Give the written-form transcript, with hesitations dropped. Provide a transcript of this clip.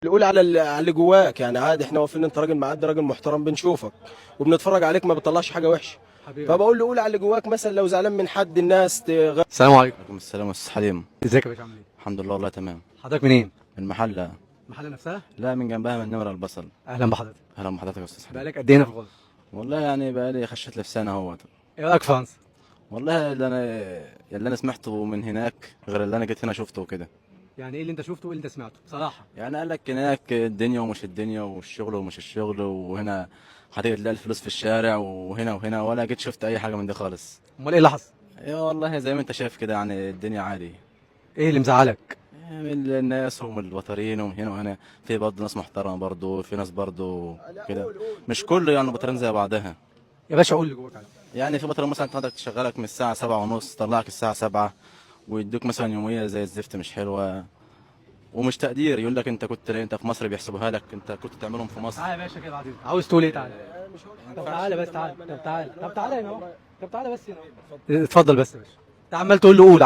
قول على اللي جواك، يعني عادي، احنا واقفين، انت راجل معدي، راجل محترم، بنشوفك وبنتفرج عليك، ما بتطلعش حاجه وحشه. حبيبي. فبقول له قول على اللي جواك، مثلا لو زعلان من حد الناس السلام عليكم. عليكم السلام يا استاذ حليم. ازيك يا باشا، عامل ايه؟ الحمد لله والله تمام. حضرتك منين؟ من المحلة. المحله نفسها؟ لا، من جنبها، من نمرة البصل. اهلا بحضرتك. اهلا بحضرتك يا استاذ حليم. بقالك قد ايه هنا في الغرفه؟ والله يعني بقى لي خشيت لي في سنة اهوت. ايه رايك في فرنسا؟ والله اللي انا سمعته من هناك غير اللي انا جيت هنا شفته وكده. يعني ايه اللي انت شفته وايه اللي انت سمعته بصراحه؟ يعني قال لك هناك الدنيا ومش الدنيا، والشغل ومش الشغل، وهنا هتيجي تلاقي الفلوس في الشارع، وهنا ولا جيت شفت اي حاجة من دي خالص. امال ايه اللي حصل؟ ايه والله زي ما انت شايف كده، يعني الدنيا عادي. ايه اللي مزعلك؟ من الناس ومن الوترين ومن هنا وهنا. في برضه ناس محترمة، برضه في ناس برضه كده. مش كله يعني بطارين زي بعضها. يا باشا قول اللي جواك عليه. يعني في بطل مثلا تقدر تشغلك من الساعة 7:30، تطلعك الساعة 7، ويدوك مثلا يومية زي الزفت مش حلوة، ومش تقدير. يقول لك انت في مصر بيحسبوها لك، انت كنت تعملهم في مصر. تعالى يا باشا كده بعدين، عاوز تقول ايه؟ تعالى. طب تعالى بس، تعالى. طب تعالى هنا اهو. طب تعالى بس هنا اهو. اتفضل بس يا باشا. انت عمال تقول له قول.